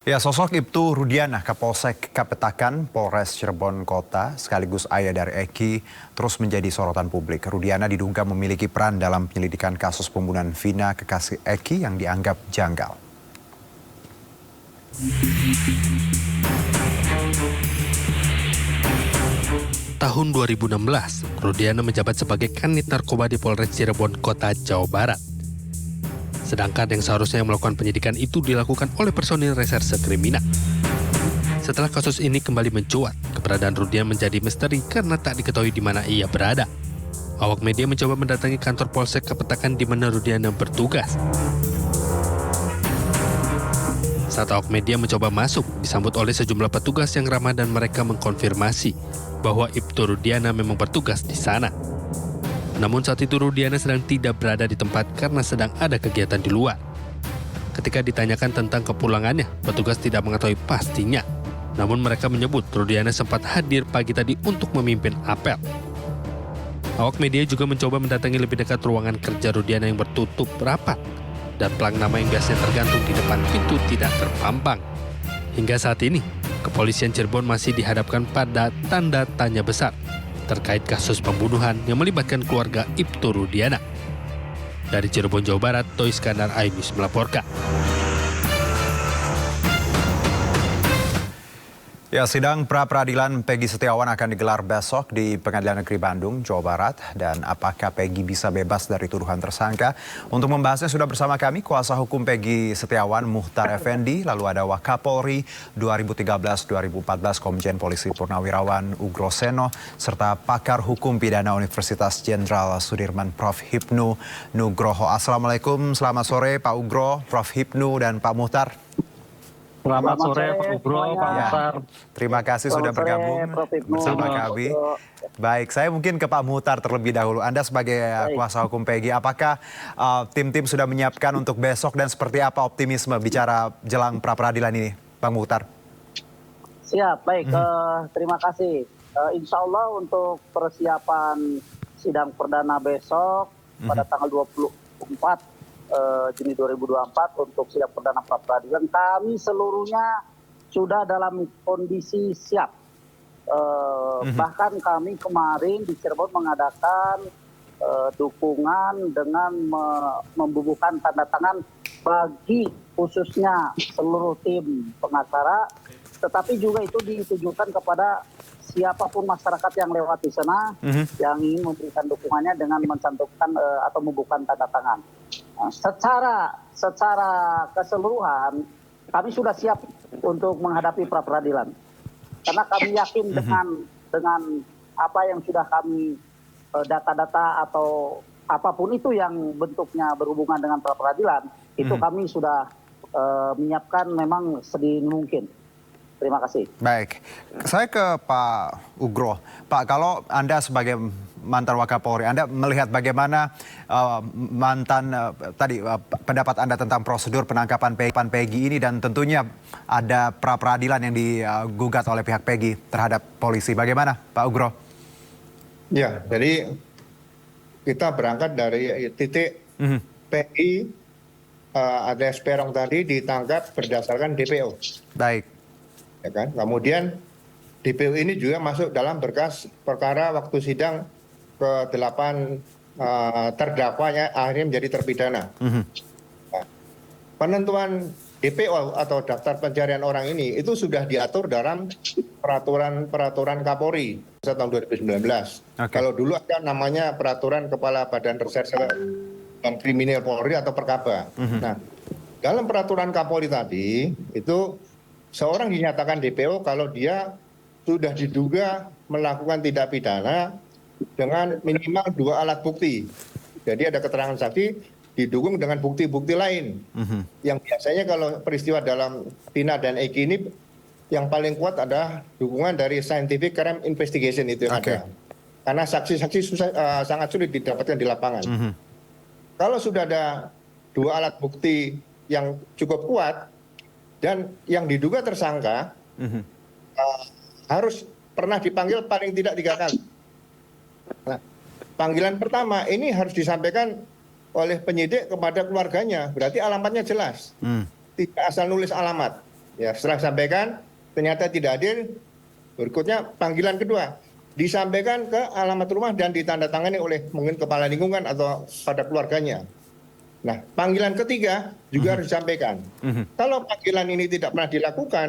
Ya, sosok Ibtu Rudiana, Kapolsek Kapetakan, Polres Cirebon Kota, sekaligus ayah dari Eki, terus menjadi sorotan publik. Rudiana diduga memiliki peran dalam penyelidikan kasus pembunuhan Vina, kekasih Eki yang dianggap janggal. Tahun 2016, Rudiana menjabat sebagai Kanit Narkoba di Polres Cirebon Kota, Jawa Barat. Sedangkan yang seharusnya melakukan penyidikan itu dilakukan oleh personil reserse kriminal. Setelah kasus ini kembali mencuat, keberadaan Rudiana menjadi misteri karena tak diketahui di mana ia berada. Awak media mencoba mendatangi kantor Polsek Kapetakan di mana Rudiana bertugas. Saat awak media mencoba masuk, disambut oleh sejumlah petugas yang ramah dan mereka mengkonfirmasi bahwa Ibtu Rudiana memang bertugas di sana. Namun saat itu Rudiana sedang tidak berada di tempat karena sedang ada kegiatan di luar. Ketika ditanyakan tentang kepulangannya, petugas tidak mengetahui pastinya. Namun mereka menyebut Rudiana sempat hadir pagi tadi untuk memimpin apel. Awak media juga mencoba mendatangi lebih dekat ruangan kerja Rudiana yang bertutup rapat. Dan pelang nama yang biasanya tergantung di depan pintu tidak terpampang. Hingga saat ini, kepolisian Cirebon masih dihadapkan pada tanda tanya besar terkait kasus pembunuhan yang melibatkan keluarga Ibtu Rudiana. Dari Cirebon, Jawa Barat, Toy Skandar Ainis melaporkan. Ya, sidang pra-peradilan Peggy Setiawan akan digelar besok di Pengadilan Negeri Bandung, Jawa Barat. Dan apakah Peggy bisa bebas dari tuduhan tersangka? Untuk membahasnya sudah bersama kami kuasa hukum Peggy Setiawan, Muhtar Effendi, lalu ada Wakapolri 2013-2014 Komjen Polisi Purnawirawan Ugro Seno, serta pakar hukum pidana Universitas Jenderal Sudirman Prof. Hipnu Nugroho. Assalamualaikum, selamat sore Pak Ugro, Prof. Hipnu, dan Pak Muhtar. Selamat sore Pak Ugro, Pak Muhtar. Terima kasih sudah bergabung bersama kami. Baik, saya mungkin ke Pak Muhtar terlebih dahulu. Anda sebagai kuasa hukum Peggy, apakah tim-tim sudah menyiapkan untuk besok dan seperti apa optimisme bicara jelang pra-peradilan ini, Pak Muhtar? Siap, baik. Terima kasih. Insya Allah untuk persiapan sidang perdana besok pada tanggal 24 Juni 2024 untuk sidang perdana pra-peradilan, kami seluruhnya sudah dalam kondisi siap. Bahkan kami kemarin di Cirebon mengadakan dukungan dengan membubuhkan tanda tangan bagi khususnya seluruh tim pengacara, tetapi juga itu ditujukan kepada siapapun masyarakat yang lewat di sana yang ingin memberikan dukungannya dengan mencantumkan atau membubuhkan tanda tangan. Secara keseluruhan kami sudah siap untuk menghadapi pra-peradilan, karena kami yakin dengan apa yang sudah kami data-data atau apapun itu yang bentuknya berhubungan dengan pra-peradilan, itu kami sudah menyiapkan memang sedini mungkin. Terima kasih. Baik, saya ke Pak Ugro. Pak, kalau Anda sebagai mantan Wakapolri, Anda melihat bagaimana pendapat Anda tentang prosedur penangkapan Peggy ini, dan tentunya ada pra-peradilan yang digugat oleh pihak Peggy terhadap polisi. Bagaimana Pak Ugro? Ya, jadi kita berangkat dari titik Peggy alias Peron tadi ditangkap berdasarkan DPO. Baik. Ya kan? Kemudian DPO ini juga masuk dalam berkas perkara waktu sidang ke-8 terdakwanya akhirnya menjadi terpidana. Nah, penentuan DPO atau daftar pencarian orang ini itu sudah diatur dalam peraturan Kapolri tahun 2019. Kalau dulu ada namanya peraturan Kepala Badan Reserse dan Kriminal Polri atau Perkaba. Nah, dalam peraturan Kapolri tadi itu seorang dinyatakan DPO kalau dia sudah diduga melakukan tindak pidana dengan minimal 2 alat bukti. Jadi ada keterangan saksi didukung dengan bukti-bukti lain. Yang biasanya kalau peristiwa dalam Vina dan Eki ini yang paling kuat adalah dukungan dari scientific crime investigation itu yang ada. Karena saksi-saksi sangat sulit didapatkan di lapangan. Kalau sudah ada 2 alat bukti yang cukup kuat, dan yang diduga tersangka harus pernah dipanggil paling tidak 3 kali. Nah, panggilan pertama ini harus disampaikan oleh penyidik kepada keluarganya, berarti alamatnya jelas. Tidak asal nulis alamat. Ya, setelah sampaikan ternyata tidak hadir. Berikutnya panggilan kedua disampaikan ke alamat rumah dan ditandatangani oleh mungkin kepala lingkungan atau pada keluarganya. Nah, panggilan ketiga juga harus disampaikan. Kalau panggilan ini tidak pernah dilakukan,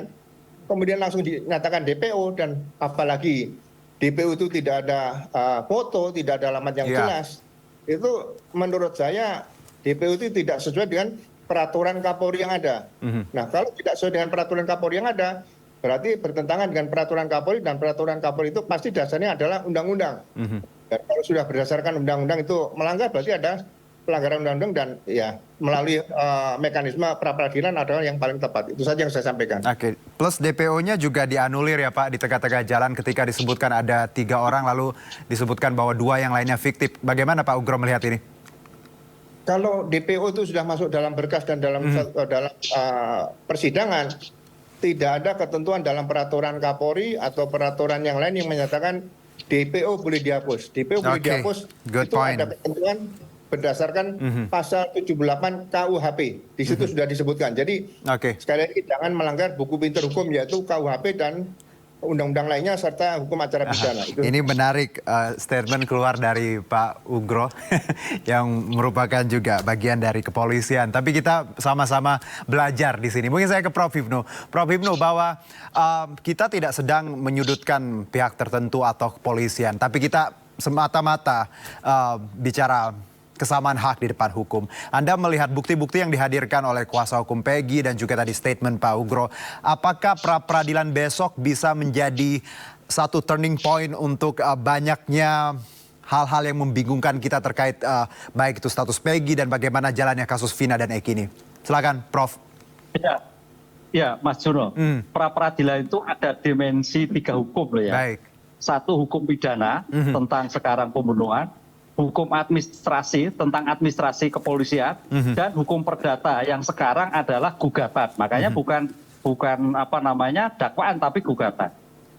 kemudian langsung dinyatakan DPO dan apalagi DPO itu tidak ada foto, tidak ada alamat yang jelas, itu menurut saya DPO itu tidak sesuai dengan peraturan Kapolri yang ada. Nah, kalau tidak sesuai dengan peraturan Kapolri yang ada, berarti bertentangan dengan peraturan Kapolri, dan peraturan Kapolri itu pasti dasarnya adalah undang-undang. Dan kalau sudah berdasarkan undang-undang itu melanggar, berarti ada pelanggaran undang-undang, dan ya melalui mekanisme pra-peradilan adalah yang paling tepat. Itu saja yang saya sampaikan. Oke, plus DPO-nya juga dianulir ya Pak di tengah-tengah jalan ketika disebutkan ada 3 orang lalu disebutkan bahwa 2 yang lainnya fiktif. Bagaimana Pak Ugro melihat ini? Kalau DPO itu sudah masuk dalam berkas dan dalam persidangan, tidak ada ketentuan dalam peraturan Kapolri atau peraturan yang lain yang menyatakan DPO boleh dihapus. DPO boleh dihapus itu ada ketentuan berdasarkan pasal 78 KUHP. Di situ sudah disebutkan. Jadi sekali lagi jangan melanggar buku pinter hukum, yaitu KUHP dan undang-undang lainnya serta hukum acara pidana. Ini menarik statement keluar dari Pak Ugro yang merupakan juga bagian dari kepolisian. Tapi kita sama-sama belajar di sini. Mungkin saya ke Prof Hipnu. Prof Hipnu, bahwa kita tidak sedang menyudutkan pihak tertentu atau kepolisian, tapi kita semata-mata bicara kesamaan hak di depan hukum. Anda melihat bukti-bukti yang dihadirkan oleh kuasa hukum Peggy dan juga tadi statement Pak Ugro, apakah pra-peradilan besok bisa menjadi satu turning point untuk banyaknya hal-hal yang membingungkan kita terkait baik itu status Peggy dan bagaimana jalannya kasus Vina dan Eki ini? Silakan, Prof. Ya, Mas Juno. Pra-peradilan itu ada dimensi 3 hukum loh ya. Baik. 1 hukum pidana tentang sekarang pembunuhan, hukum administrasi tentang administrasi kepolisian, dan hukum perdata yang sekarang adalah gugatan. Makanya bukan dakwaan tapi gugatan.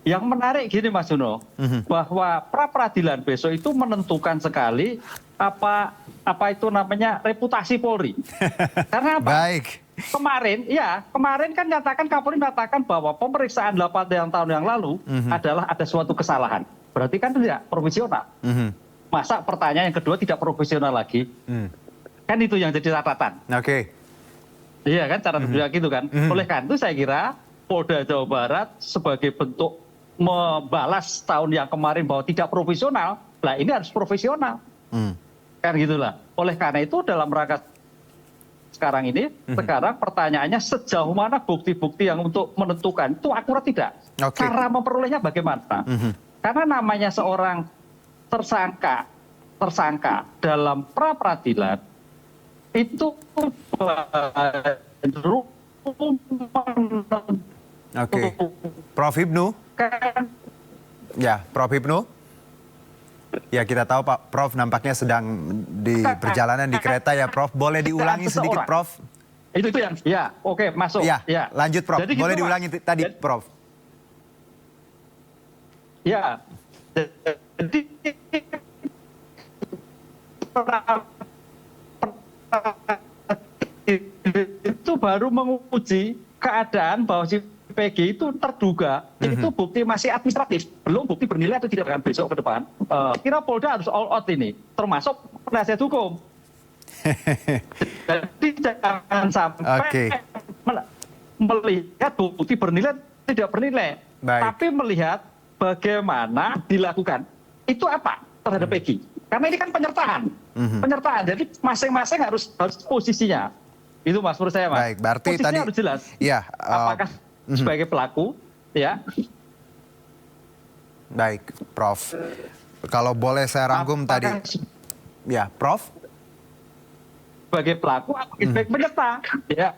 Yang menarik gini Mas Juno, bahwa pra-peradilan besok itu menentukan sekali apa itu namanya reputasi Polri. Karena apa? Baik. Kemarin kan Kapolri nyatakan bahwa pemeriksaan 8 tahun yang lalu adalah ada suatu kesalahan. Berarti kan tidak profesional. Masa pertanyaan yang kedua tidak profesional lagi? Kan itu yang jadi catatan. Iya kan, cara berpikir gitu kan. Oleh karena itu saya kira Polda Jawa Barat sebagai bentuk membalas tahun yang kemarin bahwa tidak profesional, lah ini harus profesional. Kan gitulah. Oleh karena itu dalam rangka sekarang ini, sekarang pertanyaannya sejauh mana bukti-bukti yang untuk menentukan itu akurat tidak? Cara memperolehnya bagaimana? Karena namanya seorang tersangka dalam pra-peradilan itu Prof Hipnu. Ya, Prof Hipnu. Ya, kita tahu Pak Prof nampaknya sedang di perjalanan di kereta ya Prof. Boleh diulangi sedikit Prof? Itu yang ya, oke, masuk. Ya, lanjut Prof. Jadi boleh gitu, diulangi tadi Prof. Ya. Jadi itu baru menguji keadaan bahwa si PG itu terduga itu bukti masih administratif, belum bukti bernilai atau tidak. Kan besok ke depan kira Polda harus all out ini, termasuk penasihat hukum. Jadi jangan sampai melihat bukti bernilai tidak bernilai. Tapi melihat bagaimana dilakukan itu apa terhadap Peggy. Karena ini kan penyertaan. Jadi masing-masing harus posisinya. Itu Mas, menurut saya Mas. Baik, berarti posisinya tadi harus jelas. Ya, apakah sebagai pelaku ya. Baik, Prof. Kalau boleh saya rangkum tadi. Ya, Prof. Sebagai pelaku atau sebagai penyerta ya.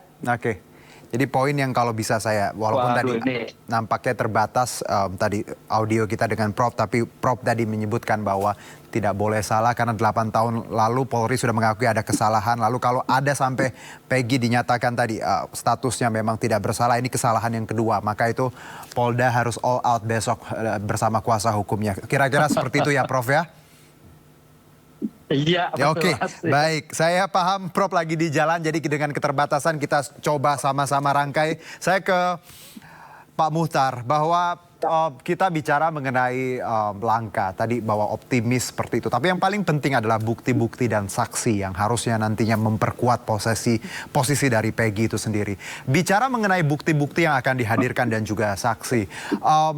Jadi poin yang kalau bisa saya, walaupun tadi nampaknya terbatas tadi audio kita dengan Prof, tapi Prof tadi menyebutkan bahwa tidak boleh salah karena 8 tahun lalu Polri sudah mengakui ada kesalahan. Lalu kalau ada sampai Peggy dinyatakan tadi statusnya memang tidak bersalah, ini kesalahan yang kedua. Maka itu Polda harus all out besok bersama kuasa hukumnya. Kira-kira seperti itu ya Prof ya? Iya, Ya, betul, oke, Mas. baik. Saya paham Prof lagi di jalan, jadi dengan keterbatasan kita coba sama-sama rangkai. Saya ke Pak Muhtar, bahwa kita bicara mengenai langkah tadi bahwa optimis seperti itu. Tapi yang paling penting adalah bukti-bukti dan saksi yang harusnya nantinya memperkuat posisi dari Peggy itu sendiri. Bicara mengenai bukti-bukti yang akan dihadirkan dan juga saksi,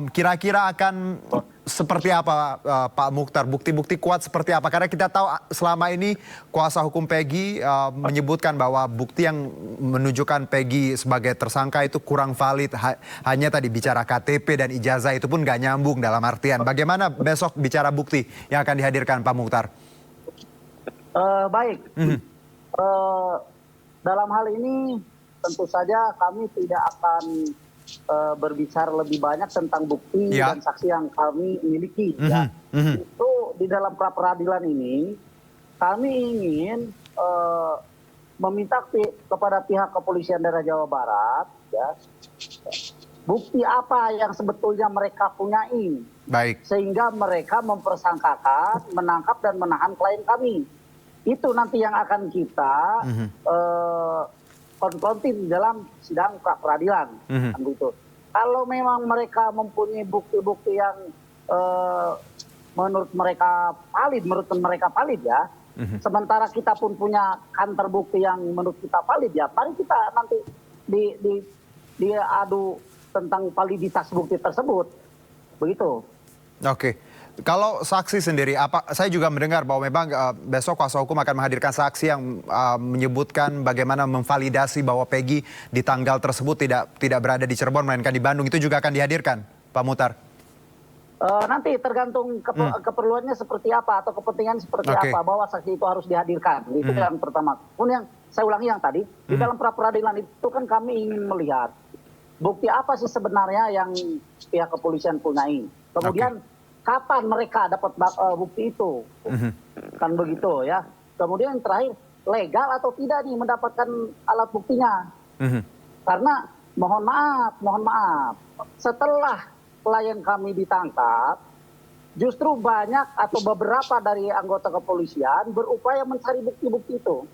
kira-kira akan seperti apa Pak Mukhtar? Bukti-bukti kuat seperti apa? Karena kita tahu selama ini kuasa hukum Peggy menyebutkan bahwa bukti yang menunjukkan Peggy sebagai tersangka itu kurang valid. Hanya tadi bicara KTP dan ijazah itu pun nggak nyambung dalam artian. Bagaimana besok bicara bukti yang akan dihadirkan Pak Mukhtar? Baik. Dalam hal ini tentu saja kami tidak akan berbicara lebih banyak tentang bukti dan saksi yang kami miliki. Ya. Itu di dalam pra peradilan ini kami ingin meminta kepada pihak kepolisian daerah Jawa Barat, ya, bukti apa yang sebetulnya mereka punyai, Baik. sehingga mereka mempersangkakan, menangkap dan menahan klien kami. Itu nanti yang akan kita konfrontir di dalam sidang pra peradilan. Kan begitu. Kalau memang mereka mempunyai bukti-bukti yang menurut mereka valid ya. Sementara kita pun punya kantor bukti yang menurut kita valid ya. Mari kita nanti diadu tentang validitas bukti tersebut. Begitu. Oke. Kalau saksi sendiri, saya juga mendengar bahwa memang besok kuasa hukum akan menghadirkan saksi yang menyebutkan bagaimana memvalidasi bahwa Peggy di tanggal tersebut tidak berada di Cirebon melainkan di Bandung. Itu juga akan dihadirkan, Pak Muhtar? Nanti tergantung keperluannya seperti apa atau kepentingan seperti apa, bahwa saksi itu harus dihadirkan. Itu yang pertama. Kemudian yang saya ulangi yang tadi, di dalam pra peradilan itu kan kami ingin melihat bukti apa sih sebenarnya yang pihak kepolisian punyai. Kemudian kapan mereka dapat bukti itu, kan begitu ya. Kemudian yang terakhir, legal atau tidak nih mendapatkan alat buktinya. Karena mohon maaf, setelah klien kami ditangkap, justru banyak atau beberapa dari anggota kepolisian berupaya mencari bukti-bukti itu.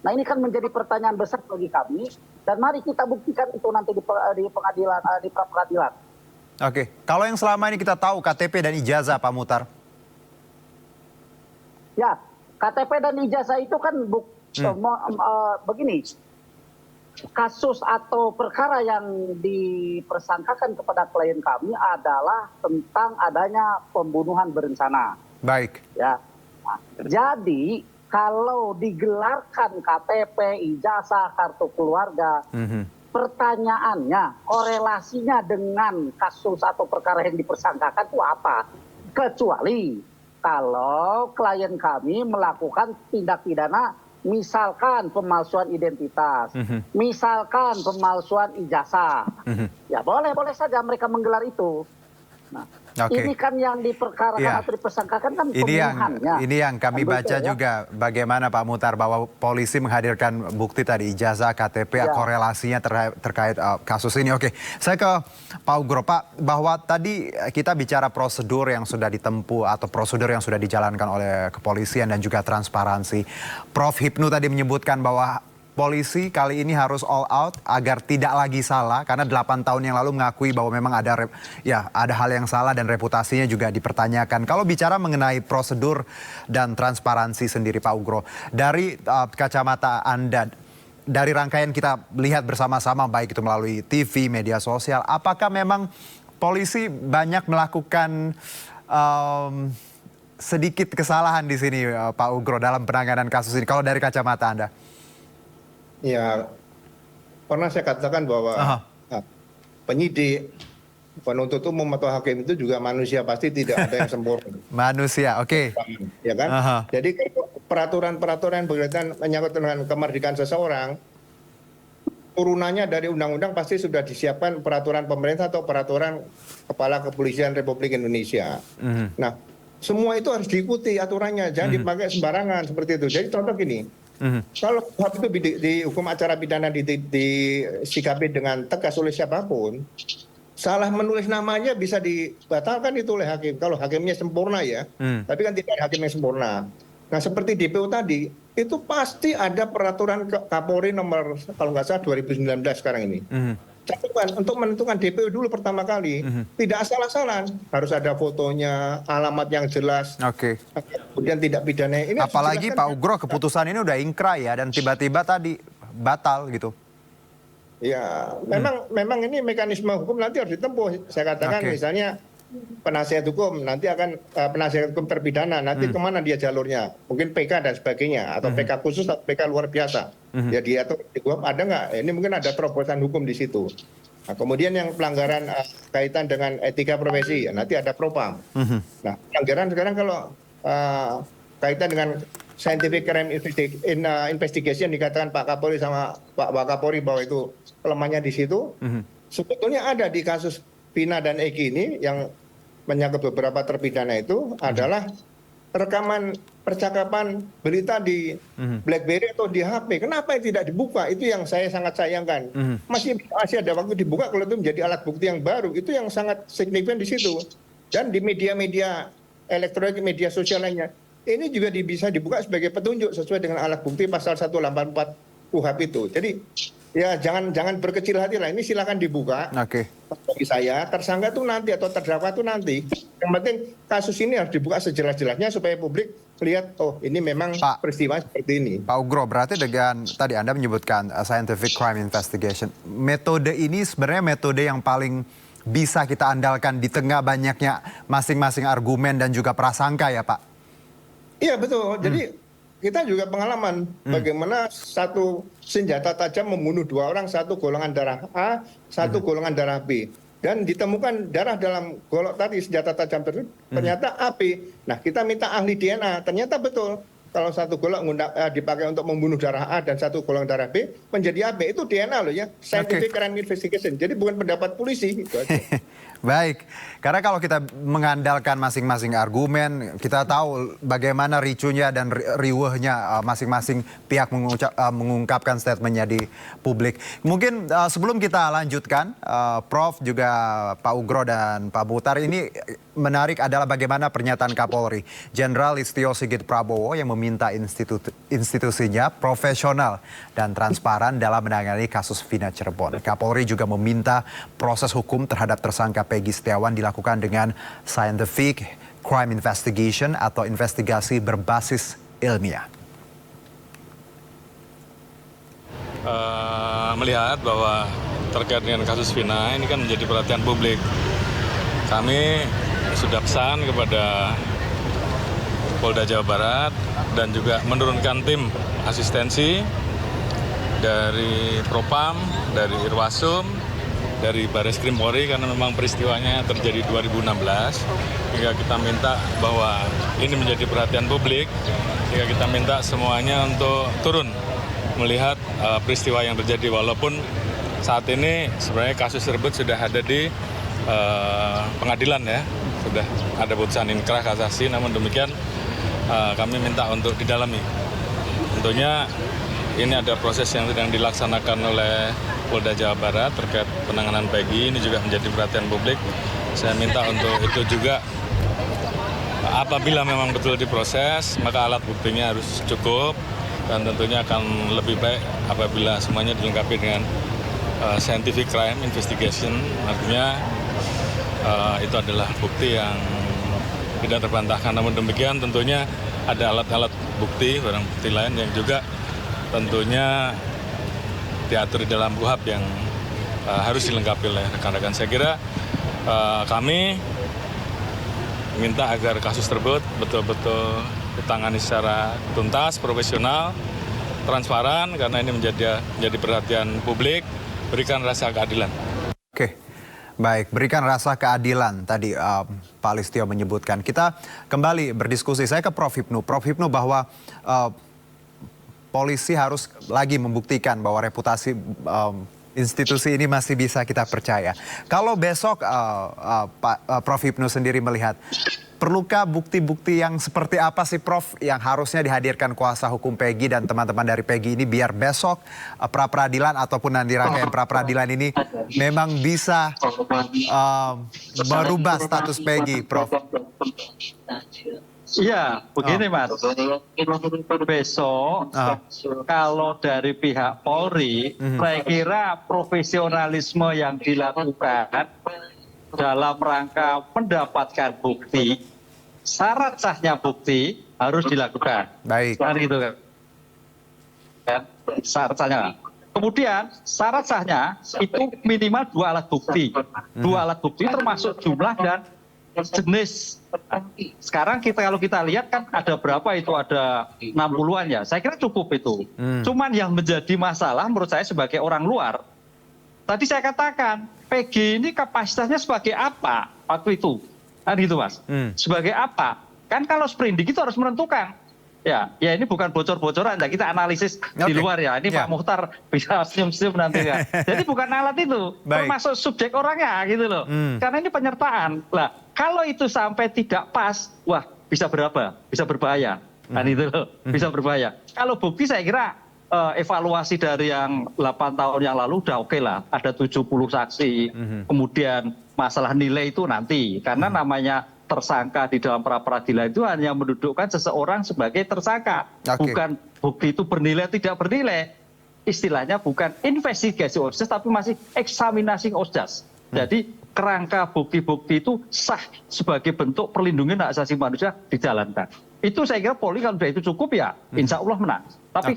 Nah, ini kan menjadi pertanyaan besar bagi kami, dan mari kita buktikan itu nanti di pengadilan, di pra peradilan. Oke, kalau yang selama ini kita tahu KTP dan ijazah, Pak Muhtar? Ya, KTP dan ijazah itu kan begini, kasus atau perkara yang dipersangkakan kepada klien kami adalah tentang adanya pembunuhan berencana. Baik. Ya, nah, jadi kalau digelarkan KTP, ijazah, kartu keluarga, pertanyaannya, korelasinya dengan kasus atau perkara yang dipersangkakan itu apa? Kecuali kalau klien kami melakukan tindak pidana, misalkan pemalsuan identitas, misalkan pemalsuan ijazah. Ya boleh Ya saja mereka menggelar itu. Nah, ini kan yang diperkarakan atau dipersangkakan kan pembunuhannya. Ini yang kami baca juga bagaimana Pak Muhtar bahwa polisi menghadirkan bukti tadi ijazah, KTP, korelasinya terkait kasus ini. Oke, saya ke Pak Ugro. Pak, bahwa tadi kita bicara prosedur yang sudah ditempuh atau prosedur yang sudah dijalankan oleh kepolisian dan juga transparansi. Prof Hipnu tadi menyebutkan bahwa polisi kali ini harus all out agar tidak lagi salah, karena 8 tahun yang lalu mengakui bahwa memang ada hal yang salah dan reputasinya juga dipertanyakan. Kalau bicara mengenai prosedur dan transparansi sendiri Pak Ugro, dari kacamata Anda, dari rangkaian kita lihat bersama-sama baik itu melalui TV, media sosial, apakah memang polisi banyak melakukan sedikit kesalahan di sini Pak Ugro dalam penanganan kasus ini kalau dari kacamata Anda? Ya, pernah saya katakan bahwa penyidik, penuntut umum atau hakim itu juga manusia, pasti tidak ada yang sempurna. Manusia, oke. Ya kan? Jadi peraturan-peraturan berkaitan menyangkut dengan kemerdekaan seseorang, turunannya dari undang-undang pasti sudah disiapkan peraturan pemerintah atau peraturan Kepala Kepolisian Republik Indonesia. Nah, semua itu harus diikuti aturannya, jangan dipakai sembarangan seperti itu. Jadi contoh gini. Kalau itu di hukum acara pidana disikapi dengan tegas oleh siapapun, salah menulis namanya bisa dibatalkan itu oleh hakim. Kalau hakimnya sempurna ya, tapi kan tidak ada hakim yang sempurna. Nah seperti DPO tadi, itu pasti ada peraturan Kapolri nomor kalau nggak salah 2019 sekarang ini. Catatan untuk menentukan DPO dulu pertama kali, tidak asal-asalan, harus ada fotonya, alamat yang jelas, Oke. kemudian tidak pidana. Ini harus Apalagi dijelaskan. Pak Ugro, keputusan ini udah ingkrah ya, dan tiba-tiba tadi batal gitu. Ya, memang ini mekanisme hukum nanti harus ditempuh. Saya katakan Oke. misalnya penasihat hukum nanti akan penasihat hukum terpidana nanti kemana dia jalurnya, mungkin PK dan sebagainya atau PK khusus atau PK luar biasa. Ya dia tuh di GUAP ada nggak? Ini mungkin ada terobosan hukum di situ. Nah, kemudian yang pelanggaran kaitan dengan etika profesi, ya, nanti ada propam. Nah, pelanggaran sekarang kalau kaitan dengan scientific crime investigation dikatakan Pak Kapolri sama Pak Wakapolri bahwa itu kelemahannya di situ. Sebetulnya ada di kasus Vina dan Eki ini yang menyangkut beberapa terpidana itu adalah rekaman percakapan berita di BlackBerry atau di HP. Kenapa yang tidak dibuka? Itu yang saya sangat sayangkan. Masih ada waktu dibuka kalau itu menjadi alat bukti yang baru. Itu yang sangat signifikan di situ. Dan di media-media elektronik, media sosial lainnya, ini juga bisa dibuka sebagai petunjuk sesuai dengan alat bukti pasal 184 KUHP itu. Jadi ya jangan berkecil hati lah. Ini silakan dibuka. Oke. Bagi saya tersangka itu nanti atau terdakwa itu nanti. Yang penting kasus ini harus dibuka sejelas-jelasnya supaya publik lihat oh ini memang Pak. peristiwa seperti ini. Pak Ugro, berarti dengan tadi Anda menyebutkan scientific crime investigation, metode ini sebenarnya metode yang paling bisa kita andalkan di tengah banyaknya masing-masing argumen dan juga prasangka ya Pak? Iya betul. Jadi kita juga pengalaman bagaimana satu senjata tajam membunuh dua orang, satu golongan darah A, satu golongan darah B. Dan ditemukan darah dalam golok tadi senjata tajam tersebut ternyata AB. Nah kita minta ahli DNA, ternyata betul. Kalau satu golok dipakai untuk membunuh darah A dan satu golongan darah B menjadi AB, itu DNA loh ya, scientific crime investigation. Jadi bukan pendapat polisi. Gitu aja. Baik, karena kalau kita mengandalkan masing-masing argumen, kita tahu bagaimana ricuhnya dan riuhnya masing-masing pihak mengungkapkan statementnya di publik. Mungkin sebelum kita lanjutkan, Prof juga Pak Ugro dan Pak Muhtar, ini menarik adalah bagaimana pernyataan Kapolri Jenderal Listio Sigit Prabowo yang meminta institusinya profesional dan transparan dalam menangani kasus Vina Cirebon. Kapolri juga meminta proses hukum terhadap tersangka Peggy Setiawan dilakukan dengan scientific crime investigation atau investigasi berbasis ilmiah. Melihat bahwa terkait dengan kasus Vina ini kan menjadi perhatian publik. Kami sudah pesan kepada Polda Jawa Barat dan juga menurunkan tim asistensi dari Propam, dari Irwasum, dari Baris Krim Polri karena memang peristiwanya terjadi 2016. Hingga kita minta bahwa ini menjadi perhatian publik, hingga kita minta semuanya untuk turun melihat peristiwa yang terjadi walaupun saat ini sebenarnya kasus tersebut sudah ada di pengadilan ya, sudah ada putusan inkrah kasasi, namun demikian kami minta untuk didalami. Tentunya ini ada proses yang sedang dilaksanakan oleh Polda Jawa Barat terkait penanganan Peggy, ini juga menjadi perhatian publik. Saya minta untuk itu juga apabila memang betul diproses, maka alat buktinya harus cukup dan tentunya akan lebih baik apabila semuanya dilengkapi dengan scientific crime investigation, artinya itu adalah bukti yang tidak terbantahkan. Namun demikian tentunya ada alat-alat bukti, barang bukti lain yang juga tentunya diatur di dalam KUHP yang harus dilengkapi oleh rekan-rekan. Saya kira kami minta agar kasus tersebut betul-betul ditangani secara tuntas, profesional, transparan, karena ini menjadi perhatian publik, berikan rasa keadilan. Oke, baik, berikan rasa keadilan tadi Pak Listio menyebutkan. Kita kembali berdiskusi, saya ke Prof Hipnu. Prof Hipnu, bahwa polisi harus lagi membuktikan bahwa reputasi institusi ini masih bisa kita percaya. Kalau besok Prof Hipnu sendiri melihat, perlukah bukti-bukti yang seperti apa sih Prof yang harusnya dihadirkan kuasa hukum Peggy dan teman-teman dari Peggy ini biar besok pra-peradilan ataupun nanti rangkaian pra-peradilan ini memang bisa merubah status Peggy, Prof? Iya, begini Mas. Besok kalau dari pihak Polri, saya kira profesionalisme yang dilakukan dalam rangka mendapatkan bukti, syarat sahnya bukti harus dilakukan. Baik. Kan gitu kan. Syarat sahnya. Kemudian syarat sahnya itu minimal 2 alat bukti. 2 alat bukti termasuk jumlah dan jenis. Sekarang kalau kita lihat kan ada berapa itu, ada 60-an ya. Saya kira cukup itu. Cuman yang menjadi masalah menurut saya sebagai orang luar, tadi saya katakan PG ini kapasitasnya sebagai apa waktu itu, kan gitu Mas. Sebagai apa? Kan kalau sprindik itu harus menentukan. Ya ini bukan bocor-bocoran, ya kita analisis di luar ya. Ini Pak Muhtar bisa senyum-senyum nanti ya. Jadi bukan alat itu, termasuk subjek orangnya gitu loh. Karena ini penyertaan. Lah, kalau itu sampai tidak pas, wah bisa berapa? Bisa berbahaya. Kan itu loh, bisa berbahaya. Kalau bukti saya kira evaluasi dari yang 8 tahun yang lalu udah oke lah. Ada 70 saksi. Kemudian masalah nilai itu nanti. Karena namanya tersangka di dalam pra-peradilan itu hanya mendudukkan seseorang sebagai tersangka. Bukan bukti itu bernilai tidak bernilai. Istilahnya bukan investigasi OJAS tapi masih eksaminasi OJAS. Jadi kerangka bukti-bukti itu sah sebagai bentuk perlindungan hak asasi manusia dijalankan. Itu saya kira Polri kalau sudah itu cukup ya insya Allah menang. Tapi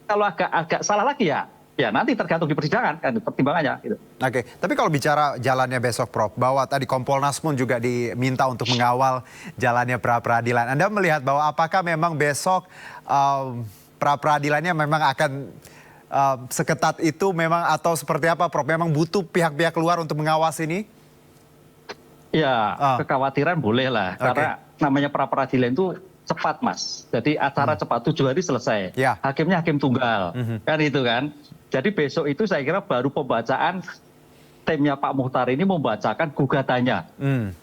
kalau agak salah lagi ya nanti tergantung di persidangan kan pertimbangannya gitu. Oke, tapi kalau bicara jalannya besok Prof, bahwa tadi Kompolnas pun juga diminta untuk mengawal jalannya pra-peradilan. Anda melihat bahwa apakah memang besok pra-peradilannya memang akan seketat itu memang atau seperti apa Prof? Memang butuh pihak-pihak luar untuk mengawasi ini? Ya, kekhawatiran boleh lah. Karena namanya pra-peradilan itu cepat Mas. Jadi acara cepat 7 hari selesai. Hakimnya hakim tunggal. Kan itu kan. Jadi besok itu saya kira baru pembacaan, timnya Pak Muhtar ini membacakan gugatannya.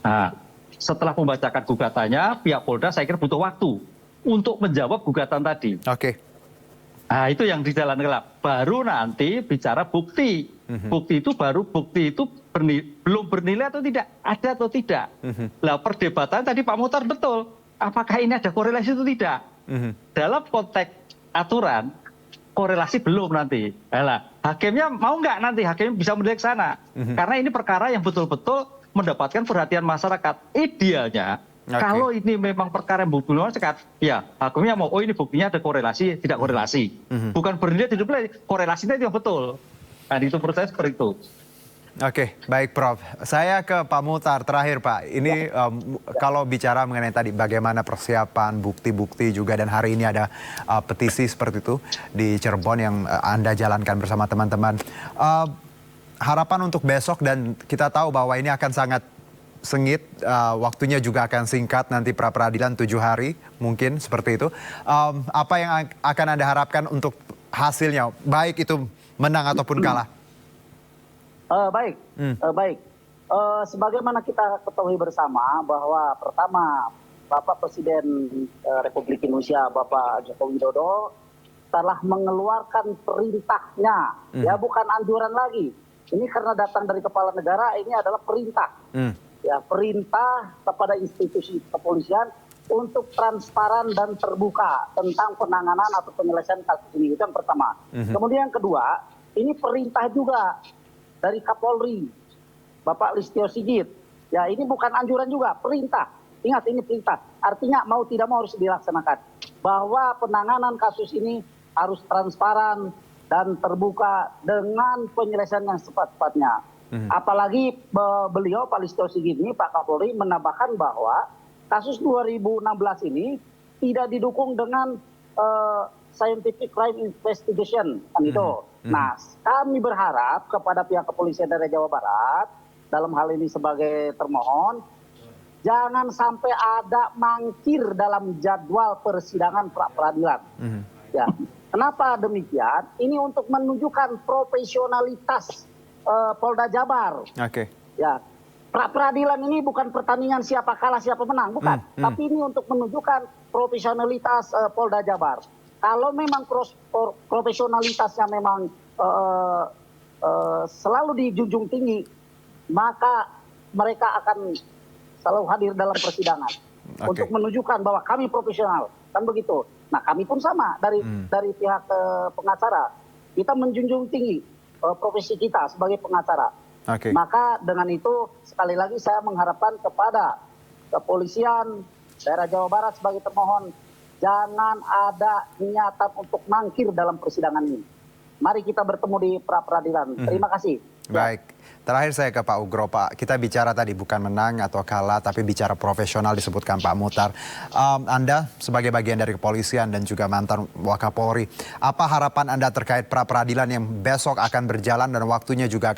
Nah, setelah membacakan gugatannya, pihak Polda saya kira butuh waktu untuk menjawab gugatan tadi. Nah, itu yang di jalan gelap. Baru nanti bicara bukti. Bukti itu belum bernilai atau tidak, ada atau tidak. Lah perdebatan tadi Pak Muhtar betul. Apakah ini ada korelasi atau tidak? Dalam konteks aturan, korelasi belum nanti. Nah, hakimnya mau nggak nanti hakimnya bisa melihat ke sana. Karena ini perkara yang betul-betul mendapatkan perhatian masyarakat. Idealnya, kalau ini memang perkara yang bukti masyarakat, ya hakimnya mau, oh ini buktinya ada korelasi, tidak korelasi. Bukan bernilai, tidak bernilai, korelasinya itu yang betul. Nah, itu menurut saya seperti itu. Oke, baik Prof. Saya ke Pak Muhtar terakhir Pak. Ini kalau bicara mengenai tadi bagaimana persiapan bukti-bukti juga dan hari ini ada petisi seperti itu di Cirebon yang Anda jalankan bersama teman-teman. Harapan untuk besok dan kita tahu bahwa ini akan sangat sengit, waktunya juga akan singkat nanti pra-peradilan 7 hari mungkin seperti itu. Apa yang akan Anda harapkan untuk hasilnya, baik itu menang ataupun kalah? Baik. Sebagaimana kita ketahui bersama bahwa pertama Bapak Presiden Republik Indonesia Bapak Joko Widodo telah mengeluarkan perintahnya, ya bukan anjuran lagi. Ini karena datang dari kepala negara, ini adalah perintah. Ya, perintah kepada institusi kepolisian untuk transparan dan terbuka tentang penanganan atau penyelesaian kasus ini. Itu yang pertama. Kemudian yang kedua, ini perintah juga dari Kapolri, Bapak Listio Sigit. Ya ini bukan anjuran juga, perintah. Ingat ini perintah. Artinya mau tidak mau harus dilaksanakan. Bahwa penanganan kasus ini harus transparan dan terbuka dengan penyelesaian yang cepat-cepatnya. Apalagi beliau Pak Listio Sigit ini, Pak Kapolri menambahkan bahwa kasus 2016 ini tidak didukung dengan scientific crime investigation. Kan itu. Nah, kami berharap kepada pihak kepolisian daerah Jawa Barat, dalam hal ini sebagai termohon, jangan sampai ada mangkir dalam jadwal persidangan pra-peradilan. Ya. Kenapa demikian? Ini untuk menunjukkan profesionalitas Polda Jabar. Ya. Pra-peradilan ini bukan pertandingan siapa kalah siapa menang, bukan. Tapi ini untuk menunjukkan profesionalitas Polda Jabar. Kalau memang profesionalitasnya memang selalu dijunjung tinggi, maka mereka akan selalu hadir dalam persidangan. untuk menunjukkan bahwa kami profesional, kan begitu. Nah kami pun sama dari pihak pengacara, kita menjunjung tinggi profesi kita sebagai pengacara. Maka dengan itu sekali lagi saya mengharapkan kepada kepolisian daerah Jawa Barat sebagai termohon, jangan ada niatan untuk mangkir dalam persidangan ini. Mari kita bertemu di pra-peradilan. Terima kasih. Baik, terakhir saya ke Pak Ugro. Pak, kita bicara tadi bukan menang atau kalah, tapi bicara profesional disebutkan Pak Muhtar. Anda sebagai bagian dari kepolisian dan juga mantan Wakapolri, apa harapan Anda terkait pra-peradilan yang besok akan berjalan dan waktunya juga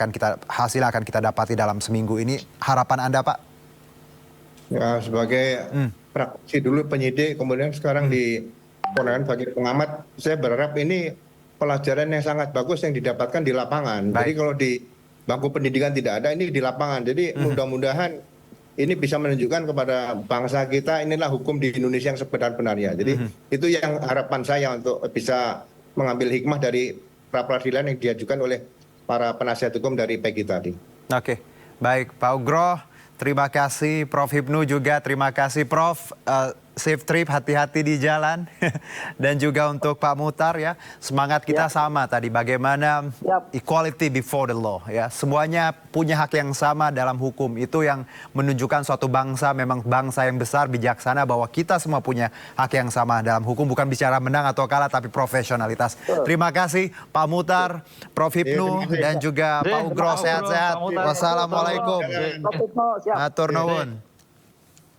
hasilnya akan kita dapati dalam seminggu ini? Harapan Anda, Pak? Ya, sebagai praktisi dulu penyidik, kemudian sekarang di kewenangan sebagai pengamat, saya berharap ini pelajaran yang sangat bagus yang didapatkan di lapangan. Jadi kalau di bangku pendidikan tidak ada, ini di lapangan. Jadi mudah-mudahan ini bisa menunjukkan kepada bangsa kita inilah hukum di Indonesia yang sebenar-benarnya. Jadi itu yang harapan saya untuk bisa mengambil hikmah dari pra-peradilan yang diajukan oleh para penasihat hukum dari PEGI tadi. Oke, baik Pak Ugro, terima kasih. Prof Hipnu juga terima kasih Prof. Safe trip, hati-hati di jalan. Dan juga untuk Pak Muhtar ya, semangat kita sama tadi bagaimana equality before the law ya. Semuanya punya hak yang sama dalam hukum. Itu yang menunjukkan suatu bangsa memang bangsa yang besar, bijaksana, bahwa kita semua punya hak yang sama dalam hukum, bukan bicara menang atau kalah tapi profesionalitas. Terima kasih Pak Muhtar, Prof Hipnu dan juga Pak Ugro, sehat-sehat. Wassalamualaikum. Matur nuwun.